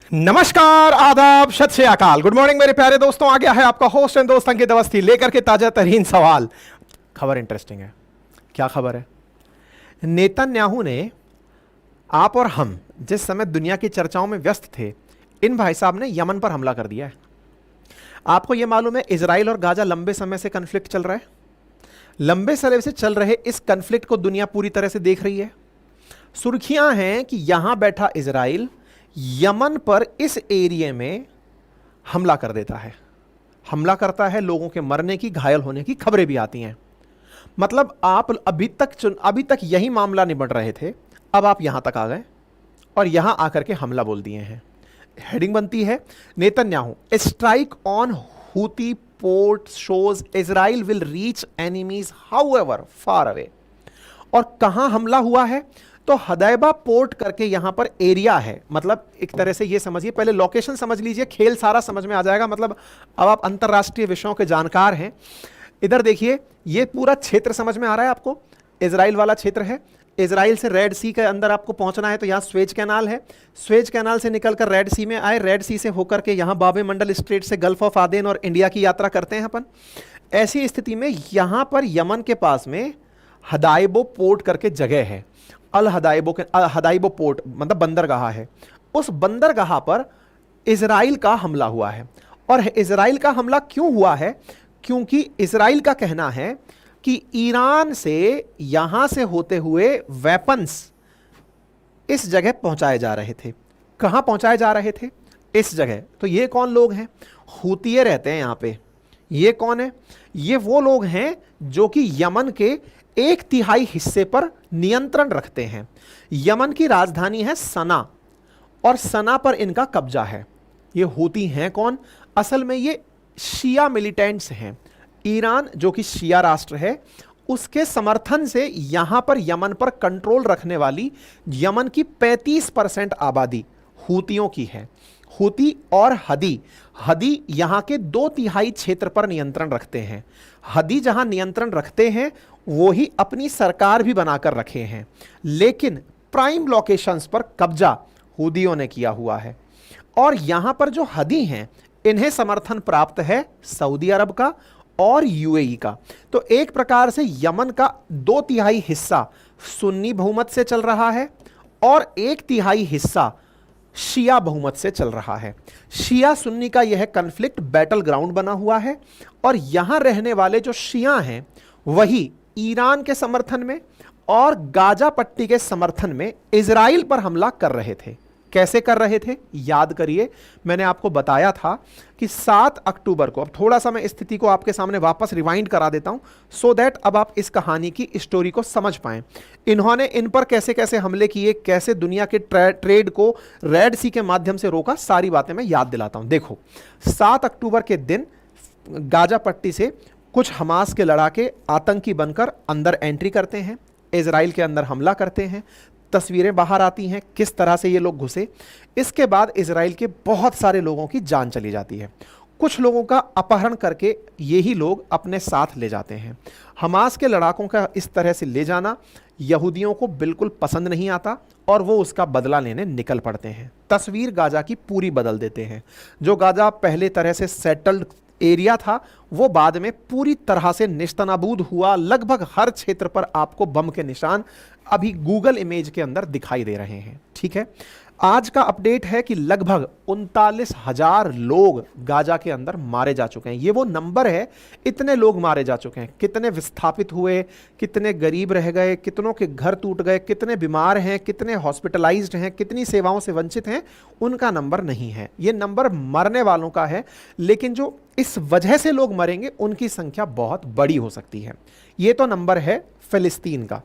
नमस्कार, आदाब, सत श्री अकाल, गुड मॉर्निंग मेरे प्यारे दोस्तों। आ गया है आपका होस्ट एंड दोस्त अंकित अवस्थी लेकर के ताजा तरीन सवाल। खबर इंटरेस्टिंग है। क्या खबर है? नेतन्याहू ने, आप और हम जिस समय दुनिया की चर्चाओं में व्यस्त थे, इन भाई साहब ने यमन पर हमला कर दिया है। आपको यह मालूम है इजराइल और गाजा लंबे समय से कन्फ्लिक्ट चल रहा है। लंबे समय से चल रहे इस कन्फ्लिक्ट को दुनिया पूरी तरह से देख रही है। सुर्खियां हैं कि यहां बैठा इजराइल यमन पर इस एरिया में हमला कर देता है, हमला करता है। लोगों के मरने की, घायल होने की खबरें भी आती हैं। मतलब आप अभी तक यही मामला निबट रहे थे, अब आप यहां तक आ गए और यहां आकर के हमला बोल दिए हैं। हेडिंग बनती है, Netanyahu strike on Houthi port shows Israel will reach enemies however far away. और कहां हमला हुआ है? तो हदैबा पोर्ट करके यहां पर एरिया है। मतलब एक तरह से ये समझिए, पहले लोकेशन समझ लीजिए, खेल सारा समझ में आ जाएगा। मतलब अब आप अंतरराष्ट्रीय विषयों के जानकार हैं। इधर देखिए, ये पूरा क्षेत्र समझ में आ रहा है आपको। इजराइल वाला क्षेत्र है। इजराइल से रेड सी के अंदर आपको पहुंचना है तो यहां स्वेज कैनाल है। स्वेज कैनाल से निकलकर रेड सी में आए, रेड सी से होकर के यहां बाबे मंडल स्ट्रेट से गल्फ ऑफ आदेन और इंडिया की यात्रा करते हैं अपन। ऐसी स्थिति में यहां पर यमन के पास में हदाइबो पोर्ट करके जगह है। हदाइबो पोर्ट मतलब बंदरगाह है। उस बंदरगाह पर इजराइल का हमला हुआ है। और इजराइल का हमला क्यों हुआ है? क्योंकि इजराइल का कहना है कि ईरान से यहां से होते हुए वेपन्स इस जगह पहुंचाए जा रहे थे। कहां पहुंचाए जा रहे थे? इस जगह। तो ये कौन लोग हैं? हूतिये रहते हैं यहां पे। ये कौन है? ये वो लोग हैं जो कि यमन के 1/3 हिस्से पर नियंत्रण रखते हैं। यमन की राजधानी है सना और सना पर इनका कब्जा है। ये हूती हैं कौन? असल में ये शिया मिलिटेंट्स हैं। ईरान जो कि शिया राष्ट्र है, उसके समर्थन से यहां पर यमन पर कंट्रोल रखने वाली यमन की 35% आबादी हूतियों की है। हूती और हदी यहां के 2/3 क्षेत्र पर नियंत्रण रखते हैं। हदी जहां नियंत्रण रखते हैं वो ही अपनी सरकार भी बनाकर रखे हैं, लेकिन प्राइम लोकेशंस पर कब्जा हूदियों ने किया हुआ है। और यहां पर जो हदी हैं, इन्हें समर्थन प्राप्त है सऊदी अरब का और यूएई का। तो एक प्रकार से यमन का 2/3 हिस्सा सुन्नी बहुमत से चल रहा है और 1/3 हिस्सा शिया बहुमत से चल रहा है। शिया सुन्नी का यह कन्फ्लिक्ट बैटल ग्राउंड बना हुआ है और यहां रहने वाले जो शिया हैं वही ईरान के समर्थन में और गाजा पट्टी के समर्थन में इजराइल पर हमला कर रहे थे। कैसे कर रहे थे? याद करिए, मैंने आपको बताया था कि 7 अक्टूबर को, अब थोड़ा सा मैं स्थिति को आपके सामने वापस रिवाइंड करा देता हूं सो दैट अब आप इस कहानी की स्टोरी को समझ पाएं। इन्होंने इन पर कैसे कैसे हमले किए, कैसे दुनिया के ट्रेड को रेड सी के माध्यम से रोका, सारी बातें मैं याद दिलाता हूं। देखो, 7 अक्टूबर के दिन गाजा पट्टी से कुछ हमास के लड़ाके आतंकी बनकर अंदर एंट्री करते हैं, इजराइल के अंदर हमला करते हैं। तस्वीरें बाहर आती हैं किस तरह से ये लोग घुसे। इसके बाद इजराइल के बहुत सारे लोगों की जान चली जाती है। कुछ लोगों का अपहरण करके यही लोग अपने साथ ले जाते हैं। हमास के लड़ाकों का इस तरह से ले जाना यहूदियों को बिल्कुल पसंद नहीं आता और वो उसका बदला लेने निकल पड़ते हैं। तस्वीर गाजा की पूरी बदल देते हैं। जो गाजा पहले तरह से सेटल्ड एरिया था वो बाद में पूरी तरह से निस्तनाबूद हुआ। लगभग हर क्षेत्र पर आपको बम के निशान अभी गूगल इमेज के अंदर दिखाई दे रहे हैं। ठीक है, आज का अपडेट है कि लगभग 39,000 लोग गाजा के अंदर मारे जा चुके हैं। ये वो नंबर है, इतने लोग मारे जा चुके हैं। कितने विस्थापित हुए, कितने गरीब रह गए, कितनों के घर टूट गए, कितने बीमार हैं, कितने हॉस्पिटलाइज्ड हैं, कितनी सेवाओं से वंचित हैं, उनका नंबर नहीं है। ये नंबर मरने वालों का है, लेकिन जो इस वजह से लोग मरेंगे उनकी संख्या बहुत बड़ी हो सकती है। ये तो नंबर है फिलिस्तीन का।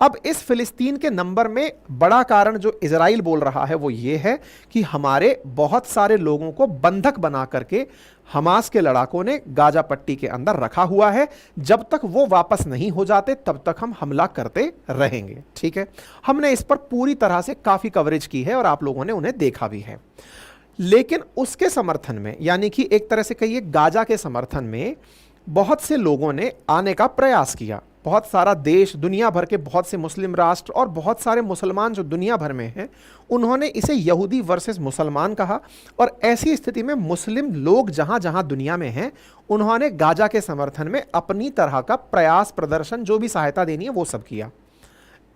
अब इस फिलिस्तीन के नंबर में बड़ा कारण जो इजराइल बोल रहा है वो ये है कि हमारे बहुत सारे लोगों को बंधक बना करके हमास के लड़ाकों ने गाजा पट्टी के अंदर रखा हुआ है। जब तक वो वापस नहीं हो जाते तब तक हम हमला करते रहेंगे। ठीक है, हमने इस पर पूरी तरह से काफी कवरेज की है और आप लोगों ने उन्हें देखा भी है। लेकिन उसके समर्थन में, यानी कि एक तरह से कहिए गाजा के समर्थन में बहुत से लोगों ने आने का प्रयास किया। बहुत सारा देश, दुनिया भर के बहुत से मुस्लिम राष्ट्र और बहुत सारे मुसलमान जो दुनिया भर में हैं, उन्होंने इसे यहूदी वर्सेस मुसलमान कहा। और ऐसी स्थिति में मुस्लिम लोग जहां जहां दुनिया में हैं, उन्होंने गाजा के समर्थन में अपनी तरह का प्रयास, प्रदर्शन, जो भी सहायता देनी है वो सब किया।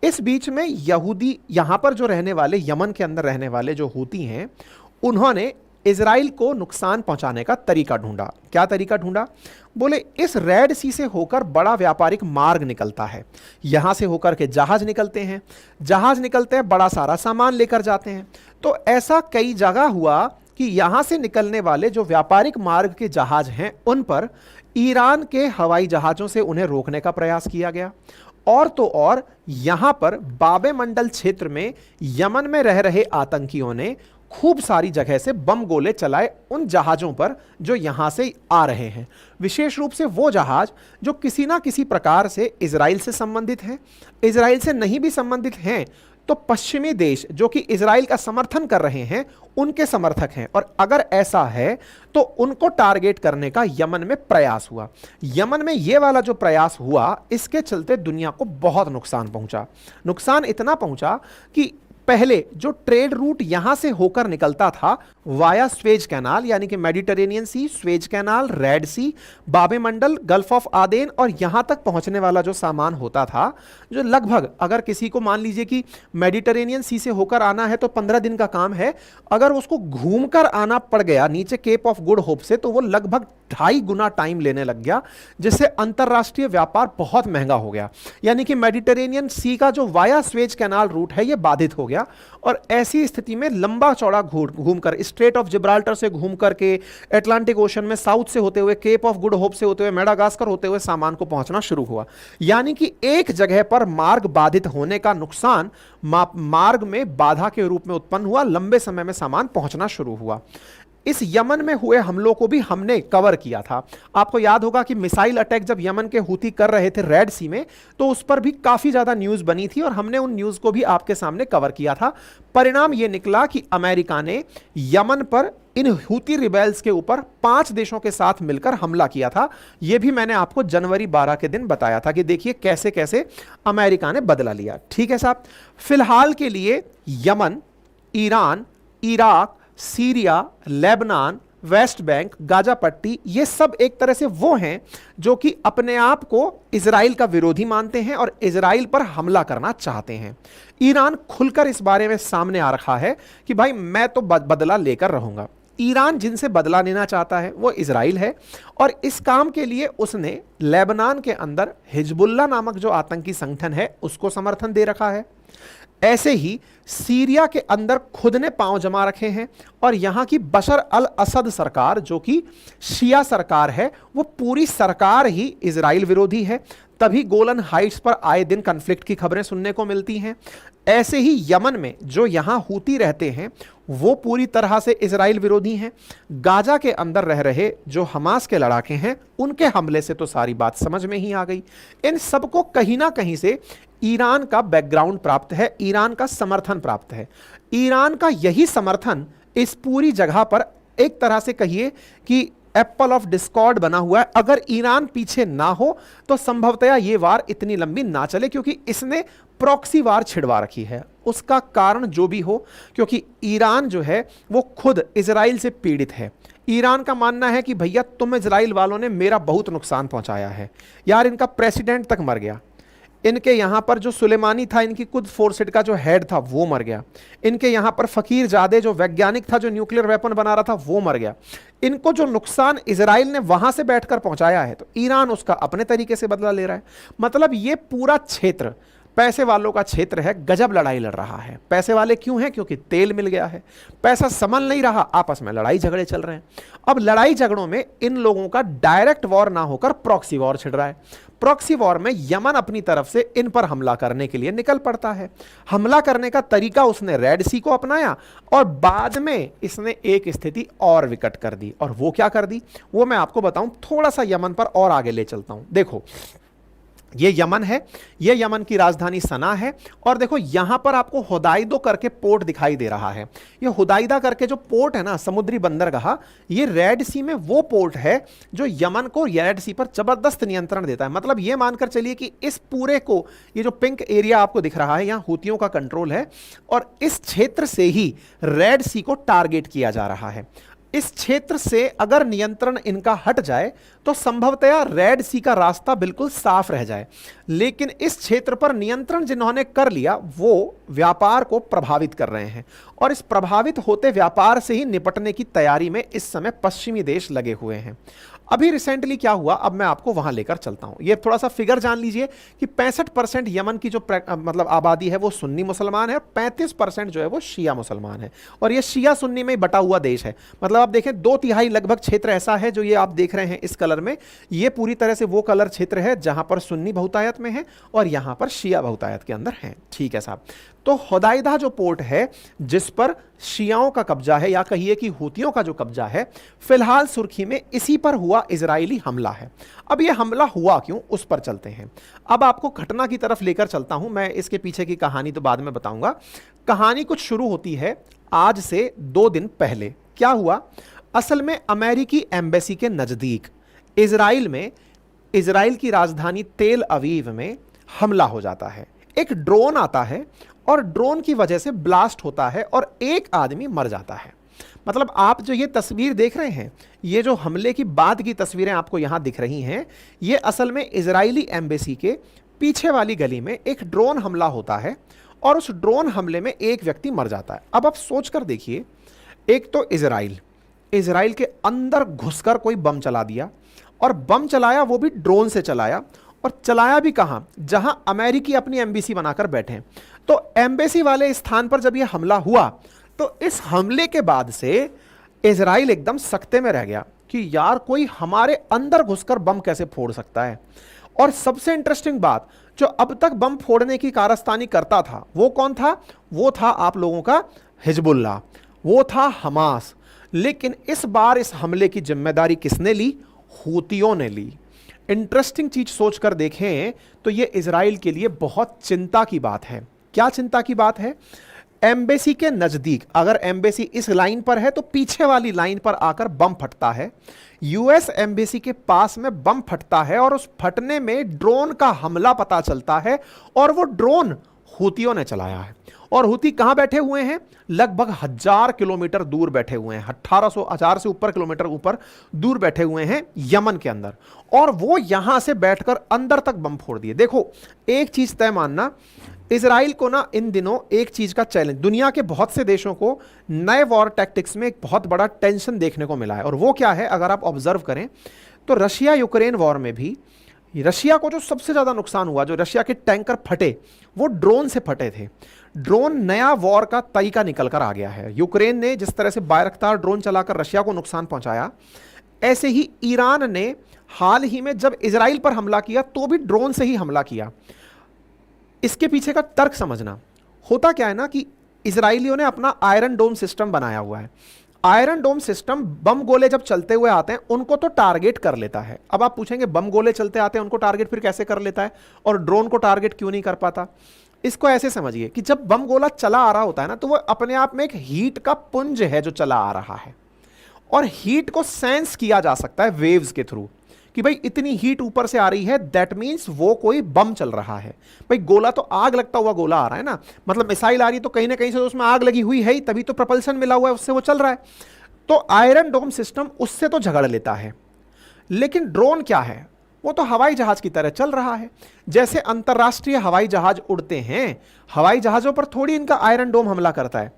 इस बीच में यहूदी, यहां पर जो रहने वाले, यमन के अंदर रहने वाले जो हूती हैं, उन्होंने इजराइल को नुकसान पहुंचाने का तरीका ढूंढा। क्या तरीका ढूंढा? बोले इस रेड सी से होकर बड़ा व्यापारिक मार्ग निकलता है, यहां से होकर के जहाज निकलते हैं, जहाज निकलते हैं, बड़ा सारा सामान लेकर जाते हैं। तो ऐसा कई जगह हुआ कि यहां से निकलने वाले जो व्यापारिक मार्ग के जहाज हैं, उन पर ईरान के हवाई जहाजों से उन्हें रोकने का प्रयास किया गया। और तो और यहां पर बाबे मंडल क्षेत्र में यमन में रह रहे आतंकियों ने खूब सारी जगह से बम गोले चलाए उन जहाजों पर जो यहां से आ रहे हैं, विशेष रूप से वो जहाज जो किसी ना किसी प्रकार से इजराइल से संबंधित हैं। इजराइल से नहीं भी संबंधित हैं तो पश्चिमी देश जो कि इजराइल का समर्थन कर रहे हैं, उनके समर्थक हैं। और अगर ऐसा है तो उनको टारगेट करने का यमन में प्रयास हुआ। यमन में ये वाला जो प्रयास हुआ, इसके चलते दुनिया को बहुत नुकसान पहुंचा। नुकसान इतना पहुंचा कि पहले जो ट्रेड रूट यहां से होकर निकलता था वाया स्वेज कैनाल, यानी कि मेडिटेरेनियन सी, स्वेज कैनाल, रेड सी, बाबे मंडल, गल्फ ऑफ आदेन, और यहां तक पहुंचने वाला जो सामान होता था, जो लगभग, अगर किसी को मान लीजिए कि मेडिटेरेनियन सी से होकर आना है तो 15 दिन का काम है, अगर उसको घूमकर आना पड़ गया नीचे केप ऑफ गुड होप से, तो वो लगभग 2.5 गुना टाइम लेने लग गया, जिससे अंतरराष्ट्रीय व्यापार बहुत महंगा हो गया। यानी कि मेडिटेरेनियन सी का जो वाया स्वेज कैनाल रूट है, ये बाधित हो गया। और ऐसी स्थिति में लंबा चौड़ा घूमकर, स्ट्रेट ऑफ जिब्राल्टर से घूम करके, अटलांटिक ओशन में साउथ से होते हुए, केप ऑफ गुड होप से होते हुए, मेडागास्कर होते हुए सामान को पहुंचना शुरू हुआ। यानी कि एक जगह पर मार्ग बाधित होने का नुकसान मार्ग में बाधा के रूप में उत्पन्न हुआ, लंबे समय में सामान पहुंचना शुरू हुआ। इस यमन में हुए हमलों को भी हमने कवर किया था। आपको याद होगा कि मिसाइल अटैक जब यमन के हूती कर रहे थे रेड सी में, तो उस पर भी काफी ज्यादा न्यूज बनी थी और हमने उन न्यूज को भी आपके सामने कवर किया था। परिणाम यह निकला कि अमेरिका ने यमन पर इन हूती रिबेल्स के ऊपर 5 देशों के साथ मिलकर हमला किया था। यह भी मैंने आपको जनवरी 12 के दिन बताया था कि देखिए कैसे कैसे अमेरिका ने बदला लिया। ठीक है साहब, फिलहाल के लिए Yemen, Iran, Iraq, Syria, Lebanon, West Bank, Gaza पट्टी, ये सब एक तरह से वो हैं जो कि अपने आप को इजराइल का विरोधी मानते हैं और इजराइल पर हमला करना चाहते हैं। ईरान खुलकर इस बारे में सामने आ रखा है कि भाई मैं तो बदला लेकर रहूंगा। ईरान जिनसे बदला लेना चाहता है वो इजराइल है, और इस काम के लिए उसने लेबनान के अंदर हिजबुल्लाह नामक जो आतंकी संगठन है उसको समर्थन दे रखा है। ऐसे ही सीरिया के अंदर खुद ने पांव जमा रखे हैं, और यहां की बशर अल असद सरकार जो कि शिया सरकार है, वो पूरी सरकार ही इजराइल विरोधी है। तभी गोलन हाइट्स पर आए दिन कन्फ्लिक्ट की खबरें सुनने को मिलती हैं। ऐसे ही यमन में जो यहां हूती रहते हैं वो पूरी तरह से इजराइल विरोधी हैं। गाजा के अंदर रह रहे जो हमास के लड़ाके हैं, उनके हमले से तो सारी बात समझ में ही आ गई। इन सबको कहीं ना कहीं से ईरान का बैकग्राउंड प्राप्त है, ईरान का समर्थन प्राप्त है। ईरान का यही समर्थन इस पूरी जगह पर एक तरह से कहिए कि एप्पल ऑफ डिस्कॉर्ड बना हुआ है। अगर ईरान पीछे ना हो तो संभवतया ये वार इतनी लंबी ना चले, क्योंकि इसने प्रॉक्सी वार छिड़वा रखी है। उसका कारण जो भी हो, क्योंकि ईरान जो है वो खुद इजराइल से पीड़ित है। ईरान का मानना है कि भैया तुम इजराइल वालों ने मेरा बहुत नुकसान पहुंचाया है। यार इनका प्रेसिडेंट तक मर गया, इनके यहाँ पर जो सुलेमानी था, इनकी खुद फोर्सेट का जो हेड था वो मर गया, इनके यहाँ पर फकीर जादे जो वैज्ञानिक था जो न्यूक्लियर वेपन बना रहा था वो मर गया। इनको जो नुकसान इजराइल ने वहां से बैठकर पहुंचाया है, तो ईरान उसका अपने तरीके से बदला ले रहा है। मतलब ये पूरा क्षेत्र पैसे वालों का क्षेत्र है, गजब लड़ाई लड़ रहा है। पैसे वाले क्यों हैं? क्योंकि तेल मिल गया है, पैसा संभल नहीं रहा, आपस में लड़ाई झगड़े चल रहे हैं। अब लड़ाई झगड़ों में इन लोगों का डायरेक्ट वॉर ना होकर प्रॉक्सी वॉर छिड़ रहा है। प्रॉक्सी वॉर में यमन अपनी तरफ से इन पर हमला करने के लिए निकल पड़ता है। हमला करने का तरीका उसने रेड सी को अपनाया, और बाद में इसने एक स्थिति और विकट कर दी। और वो क्या कर दी वो मैं आपको बताऊं, थोड़ा सा यमन पर और आगे ले चलता हूं। देखो, ये यमन है, ये यमन की राजधानी सना है। और देखो यहां पर आपको हुदाइदो करके पोर्ट दिखाई दे रहा है। ये हुदाइदा करके जो पोर्ट है ना, समुद्री बंदरगाह, ये रेड सी में वो पोर्ट है जो यमन को रेड सी पर जबरदस्त नियंत्रण देता है। मतलब ये मानकर चलिए कि इस पूरे को, ये जो पिंक एरिया आपको दिख रहा है, यहां हूतियों का कंट्रोल है और इस क्षेत्र से ही रेड सी को टारगेट किया जा रहा है। इस क्षेत्र से अगर नियंत्रण इनका हट जाए तो संभवतया रेड सी का रास्ता बिल्कुल साफ रह जाए। लेकिन इस क्षेत्र पर नियंत्रण जिन्होंने कर लिया वो व्यापार को प्रभावित कर रहे हैं और इस प्रभावित होते व्यापार से ही निपटने की तैयारी में इस समय पश्चिमी देश लगे हुए हैं। अभी रिसेंटली क्या हुआ, अब मैं आपको वहां लेकर चलता हूं। ये थोड़ा सा फिगर जान लीजिए कि 65% यमन की जो मतलब आबादी है वो सुन्नी मुसलमान है और 35% जो है वो शिया मुसलमान है। और ये शिया सुन्नी में बटा हुआ देश है। मतलब आप देखें 2/3 लगभग क्षेत्र ऐसा है जो ये आप देख रहे हैं इस कलर में, ये पूरी तरह से वो कलर क्षेत्र है जहां पर सुन्नी बहुतायत में है और यहां पर शिया बहुतायत के अंदर है। ठीक है साहब। तो हुदाइदा जो पोर्ट है जिस पर शियाओं का कब्जा है या कहिए कि हूतियों का जो कब्जा है, फिलहाल सुर्खी में इसी पर हुआ इजरायली हमला है। अब यह हमला हुआ क्यों, उस पर चलते हैं। अब आपको घटना की तरफ लेकर चलता हूं। मैं इसके पीछे की कहानी तो बाद में बताऊंगा। कहानी कुछ शुरू होती है आज से 2 दिन पहले। क्या हुआ, असल में अमेरिकी एम्बेसी के नजदीक इजराइल में, इजराइल की राजधानी तेल अवीव में हमला हो जाता है। एक ड्रोन आता है और ड्रोन की वजह से ब्लास्ट होता है और एक आदमी मर जाता है। मतलब आप जो ये तस्वीर देख रहे हैं, ये जो हमले की बाद की तस्वीरें आपको यहां दिख रही हैं, ये असल में इजरायली एम्बेसी के पीछे वाली गली में एक ड्रोन हमला होता है और उस ड्रोन हमले में एक व्यक्ति मर जाता है। अब आप सोच कर देखिए, एक तो इजराइल के अंदर घुसकर कोई बम चला दिया और बम चलाया वो भी ड्रोन से चलाया, और चलाया भी कहां, जहां अमेरिकी अपनी एम्बेसी बनाकर बैठे हैं। तो एम्बेसी वाले स्थान पर जब यह हमला हुआ तो इस हमले के बाद से इजराइल एकदम सख्ते में रह गया कि यार कोई हमारे अंदर घुसकर बम कैसे फोड़ सकता है। और सबसे इंटरेस्टिंग बात, जो अब तक बम फोड़ने की कारस्तानी करता था वो कौन था, वो था आप लोगों का हिजबुल्लाह, वो था हमास। लेकिन इस बार इस हमले की जिम्मेदारी किसने ली, हूतियों ने ली। इंटरेस्टिंग चीज सोचकर देखें तो यह इजराइल के लिए बहुत चिंता की बात है। क्या चिंता की बात है, एम्बेसी के नजदीक, अगर एम्बेसी इस लाइन पर है तो पीछे वाली लाइन पर आकर बम फटता है। यूएस एम्बेसी के पास में बम फटता है और उस फटने में ड्रोन का हमला पता चलता है और वो ड्रोन हूतियों ने चलाया है। और हूती कहां बैठे हुए हैं, लगभग 1000 किलोमीटर दूर बैठे हुए हैं, 1800 से ऊपर किलोमीटर ऊपर दूर बैठे हुए हैं यमन के अंदर, और वो यहां से बैठकर अंदर तक बम फोड़ दिए। देखो एक चीज तय मानना, इजराइल को ना इन दिनों एक चीज का चैलेंज, दुनिया के बहुत से देशों को नए वॉर टैक्टिक्स में एक बहुत बड़ा टेंशन देखने को मिला है। और वो क्या है, अगर आप ऑब्जर्व करें तो रशिया यूक्रेन वॉर में भी रशिया को जो सबसे ज्यादा नुकसान हुआ, जो रशिया के टैंकर फटे वो ड्रोन से फटे थे। ड्रोन नया वॉर का तरीका निकल कर आ गया है। यूक्रेन ने जिस तरह से बायरक्तार ड्रोन चलाकर रशिया को नुकसान पहुंचाया, ऐसे ही ईरान ने हाल ही में जब इजराइल पर हमला किया तो भी ड्रोन से ही हमला किया। इसके पीछे का तर्क समझना, होता क्या है ना कि इजराइलियों ने अपना आयरन डोम सिस्टम बनाया हुआ है। आयरन डोम सिस्टम बम गोले जब चलते हुए आते हैं उनको तो टारगेट कर लेता है। अब आप पूछेंगे बम गोले चलते आते हैं उनको टारगेट फिर कैसे कर लेता है और ड्रोन को टारगेट क्यों नहीं कर पाता। इसको ऐसे समझिए कि जब बम गोला चला आ रहा होता है ना, तो वो अपने आप में एक हीट का पुंज है जो चला आ रहा है, और हीट को सेंस किया जा सकता है वेव्स के थ्रू कि भाई इतनी हीट ऊपर से आ रही है, दैट मीन्स वो कोई बम चल रहा है। भाई गोला तो आग लगता हुआ गोला आ रहा है ना, मतलब मिसाइल आ रही है तो कहीं ना कहीं से उसमें आग लगी हुई है ही, तभी तो प्रपल्सन मिला हुआ है, उससे वो चल रहा है। तो आयरन डोम सिस्टम उससे तो झगड़ लेता है। लेकिन ड्रोन क्या है, वो तो हवाई जहाज की तरह चल रहा है। जैसे अंतरराष्ट्रीय हवाई जहाज उड़ते हैं, हवाई जहाजों पर थोड़ी इनका आयरन डोम हमला करता है।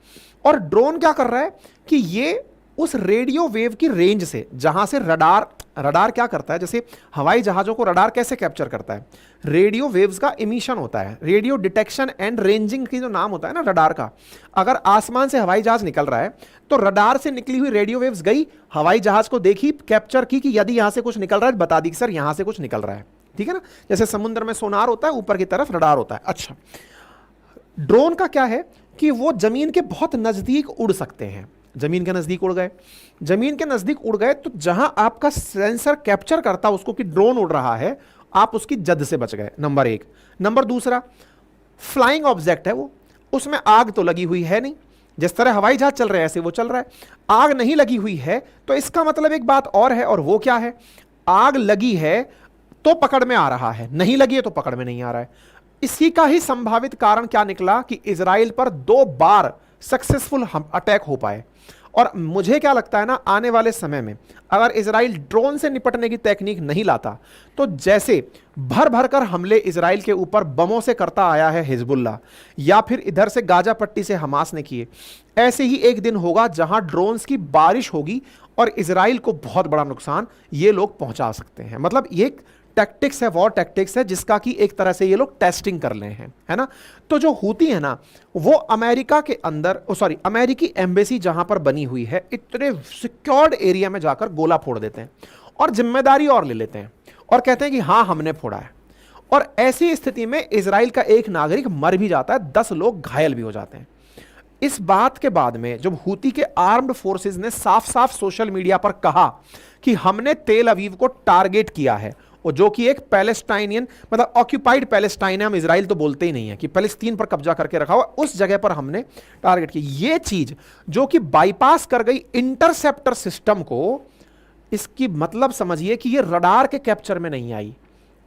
और ड्रोन क्या कर रहा है कि ये उस रेडियो वेव की रेंज से, जहां से रडार क्या करता है, जैसे हवाई जहाजों को रडार कैसे कैप्चर करता है, रेडियो वेव्स का इमिशन होता है, रेडियो डिटेक्शन एंड रेंजिंग की जो नाम होता है ना रडार का। अगर आसमान से हवाई जहाज निकल रहा है तो रडार से निकली हुई रेडियो वेव्स गई, हवाई जहाज को देखी, कैप्चर की कि यदि यहां से कुछ निकल रहा है बता दी कि सर यहां से कुछ निकल रहा है। ठीक है ना, जैसे समुद्र में सोनार होता है, ऊपर की तरफ रडार होता है। अच्छा, ड्रोन का क्या है कि वो जमीन के बहुत नजदीक उड़ सकते हैं। जमीन के नजदीक उड़ गए, जमीन के नजदीक उड़ गए तो जहां आपका सेंसर कैप्चर करता उसको कि ड्रोन उड़ रहा है, आप उसकी जद से बच गए, नंबर एक। नंबर दूसरा, फ्लाइंग ऑब्जेक्ट है वो, उसमें आग तो लगी हुई है नहीं, जिस तरह हवाई जहाज चल रहे हैं ऐसे वो चल रहा है, आग नहीं लगी हुई है, तो इसका मतलब एक बात और है, और वो क्या है, आग लगी है तो पकड़ में आ रहा है, नहीं लगी है तो पकड़ में नहीं आ रहा है। इसी का ही संभावित कारण क्या निकला कि इजराइल पर 2 बार सक्सेसफुल अटैक हो पाए। और मुझे क्या लगता है ना, आने वाले समय में अगर इजराइल ड्रोन से निपटने की टेक्निक नहीं लाता, तो जैसे भर भर कर हमले इजराइल के ऊपर बमों से करता आया है हिजबुल्ला, या फिर इधर से गाजा पट्टी से हमास ने किए, ऐसे ही एक दिन होगा जहां ड्रोन्स की बारिश होगी और इजराइल को बहुत बड़ा नुकसान ये लोग पहुंचा सकते हैं। मतलब ये टैक्टिक्स है, वॉर टैक्टिक्स है, जिसका कि एक तरह से ये लोग टेस्टिंग कर ले हैं, है ना। तो जो हूती है ना, वो अमेरिका के अंदर, सॉरी, अमेरिकी एम्बेसी जहां पर बनी हुई है, इतने सिक्योर्ड एरिया में जाकर गोला फोड़ देते हैं और जिम्मेदारी और ले लेते हैं और कहते हैं कि हाँ हमने फोड़ा है। और ऐसी स्थिति में इजराइल का एक नागरिक मर भी जाता है, 10 लोग घायल भी हो जाते हैं। इस बात के बाद में जब हूती के आर्म्ड फोर्सेस ने साफ साफ सोशल मीडिया पर कहा कि हमने तेल अवीव को टारगेट किया है, और जो कि एक पैलेस्टाइनियन, मतलब ऑक्यूपाइड पैलेस्टाइन है, हम इजराइल तो बोलते ही नहीं है, कि पैलेस्तीन पर कब्जा करके रखा हुआ, उस जगह पर हमने टारगेट की। ये चीज जो कि बाईपास कर गई इंटरसेप्टर सिस्टम को, इसकी मतलब समझिए कि ये रडार के कैप्चर में नहीं आई।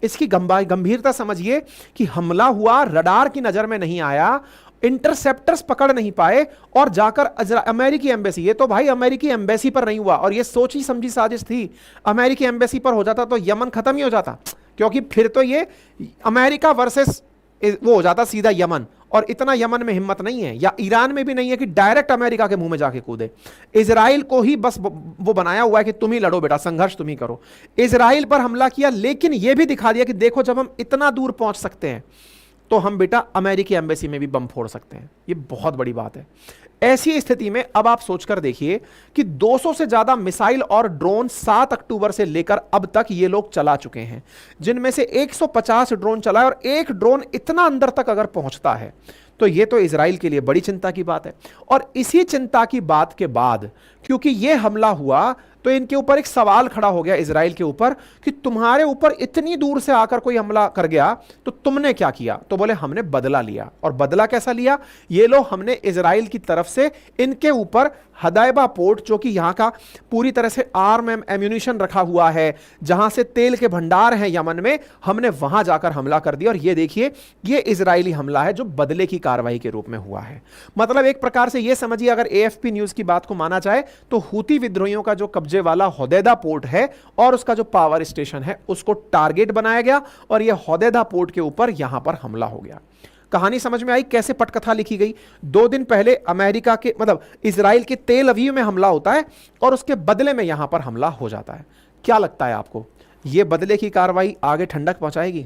इसकी गंभीरता समझिए कि हमला हुआ, रडार की नजर में नहीं आया, इंटरसेप्टर्स पकड़ नहीं पाए, और जाकर अमेरिकी एम्बेसी, ये तो भाई अमेरिकी एम्बेसी पर नहीं हुआ, और ये सोची समझी साजिश थी। अमेरिकी एम्बेसी पर हो जाता तो यमन खत्म ही हो जाता, क्योंकि फिर तो ये अमेरिका वर्सेस वो हो जाता सीधा यमन, और इतना यमन में हिम्मत नहीं है, या ईरान में भी नहीं है कि डायरेक्ट अमेरिका के मुंह में जाके कूदे। इजराइल को ही बस वो बनाया हुआ है कि तुम ही लड़ो बेटा, संघर्ष तुम ही करो। इजराइल पर हमला किया, लेकिन यह भी दिखा दिया कि देखो जब हम इतना दूर पहुंच सकते हैं तो हम बेटा अमेरिकी एम्बेसी में भी बम फोड़ सकते हैं। ये बहुत बड़ी बात है। ऐसी स्थिति में अब आप सोचकर देखिए कि 200 से ज्यादा मिसाइल और ड्रोन 7 अक्टूबर से लेकर अब तक ये लोग चला चुके हैं, जिनमें से 150 ड्रोन चला है, और एक ड्रोन इतना अंदर तक अगर पहुंचता है तो ये तो इजराइल के लिए बड़ी चिंता की बात है। और इसी चिंता की बात के बाद क्योंकि ये हमला हुआ, तो इनके ऊपर एक सवाल खड़ा हो गया इजराइल के ऊपर कि तुम्हारे ऊपर इतनी दूर से आकर कोई हमला कर गया तो तुमने क्या किया। तो बोले हमने बदला लिया। और बदला कैसा लिया? ये लो, हमने इजराइल की तरफ से इनके ऊपर हदायबा पोर्ट, जो कि यहां का पूरी तरह से आर्म एम्यूनिशन रखा हुआ है, जहां से तेल के भंडार हैं यमन में, हमने वहां जाकर हमला कर दिया। और ये देखिए, ये इजरायली हमला है जो बदले की कार्रवाई के रूप में हुआ है। मतलब एक प्रकार से ये समझिए, अगर एएफपी न्यूज की बात को माना जाए तो हूती विद्रोहियों का जो कब्जे वाला होदेदा पोर्ट है और उसका जो पावर स्टेशन है उसको टारगेट बनाया गया, और यह होदेदा पोर्ट के ऊपर यहां पर हमला हो गया। कहानी समझ में आई कैसे पटकथा लिखी गई? 2 दिन पहले अमेरिका के, मतलब इजराइल के तेल अवीव में हमला होता है, और उसके बदले में यहां पर हमला हो जाता है। क्या लगता है आपको, यह बदले की कार्रवाई आगे ठंडक पहुंचाएगी?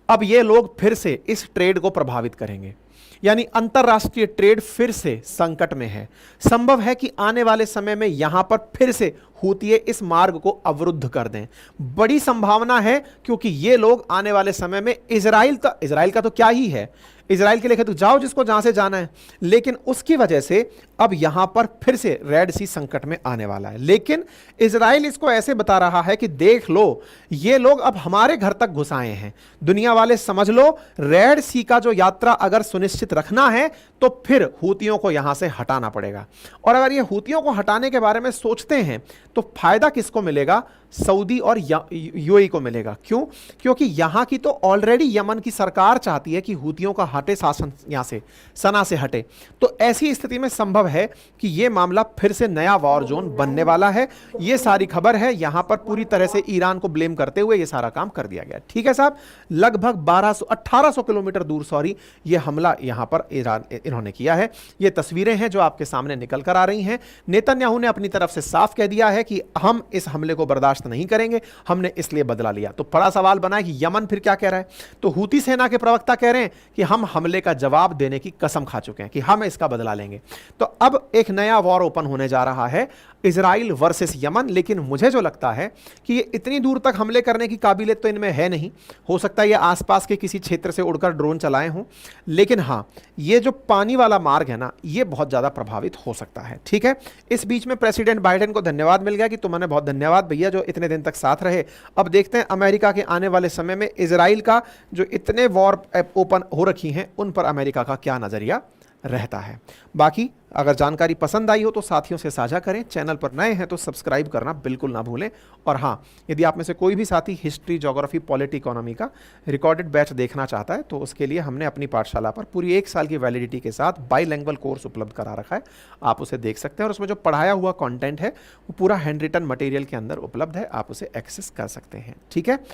अब ये लोग फिर से इस ट्रेड को प्रभावित करेंगे, यानी अंतरराष्ट्रीय ट्रेड फिर से संकट में है। संभव है कि आने वाले समय में यहां पर फिर से हूती इस मार्ग को अवरुद्ध कर दें। बड़ी संभावना है, क्योंकि ये लोग आने वाले समय में इजराइल का तो क्या ही है, इजराइल के लिए तो जाओ जिसको जहां से जाना है, लेकिन उसकी वजह से अब यहां पर फिर से रेड सी संकट में आने वाला है। लेकिन इजराइल इसको ऐसे बता रहा है कि देख लो, ये लोग अब हमारे घर तक घुस आए हैं, दुनिया वाले समझ लो, रेड सी का जो यात्रा अगर सुनिश्चित रखना है तो फिर हूतियों को यहां से हटाना पड़ेगा। और अगर ये हूतियों को हटाने के बारे में सोचते हैं तो फायदा किसको मिलेगा? सऊदी और यूएई को मिलेगा। क्यों? क्योंकि यहां की तो ऑलरेडी यमन की सरकार चाहती है कि हूतियों का हटे शासन, यहां से सना से हटे। तो ऐसी स्थिति में संभव है कि यह मामला फिर से नया वॉर जोन बनने वाला है। यह सारी खबर है, यहां पर पूरी तरह से ईरान को ब्लेम करते हुए यह सारा काम कर दिया गया। ठीक है साहब, लगभग 1800 किलोमीटर दूर यह हमला यहां पर इन्होंने किया है। यह तस्वीरें हैं जो आपके सामने निकल कर आ रही हैं। नेतन्याहू ने अपनी तरफ से साफ कह दिया है कि हम इस हमले को बर्दाश्त नहीं करेंगे, हमने इसलिए बदला लिया। तो बड़ा सवाल बना है कि यमन फिर क्या कह रहा है? तो हूती सेना के प्रवक्ता कह रहे हैं कि हम हम हमले का जवाब देने की कसम खा चुके हैं कि हम इसका बदला लेंगे। तो अब एक नया वॉर ओपन होने जा रहा है, इजराइल वर्सेस यमन। लेकिन मुझे जो लगता है कि ये इतनी दूर तक हमले करने की काबिलियत तो इनमें है नहीं। हो सकता है ये आसपास के किसी क्षेत्र से उड़कर ड्रोन चलाए हों, लेकिन हाँ, ये जो पानी वाला मार्ग है ना, ये बहुत ज़्यादा प्रभावित हो सकता है। ठीक है, इस बीच में प्रेसिडेंट बाइडेन को धन्यवाद मिल गया कि तुम्हारे बहुत धन्यवाद भैया जो इतने दिन तक साथ रहे। अब देखते हैं अमेरिका के आने वाले समय में इजराइल का जो इतने वॉर ओपन हो रखी हैं उन पर अमेरिका का क्या नज़रिया रहता है। बाकी अगर जानकारी पसंद आई हो तो साथियों से साझा करें, चैनल पर नए हैं तो सब्सक्राइब करना बिल्कुल ना भूलें। और हाँ, यदि आप में से कोई भी साथी हिस्ट्री, ज्योग्राफी, पॉलिटी, इकोनॉमी का रिकॉर्डेड बैच देखना चाहता है तो उसके लिए हमने अपनी पाठशाला पर पूरी 1 साल की वैलिडिटी के साथ बाईलैंग्वेज कोर्स उपलब्ध करा रखा है। आप उसे देख सकते हैं और उसमें जो पढ़ाया हुआ कॉन्टेंट है वो पूरा हैंड रिटन मटेरियल के अंदर उपलब्ध है, आप उसे एक्सेस कर सकते हैं। ठीक है,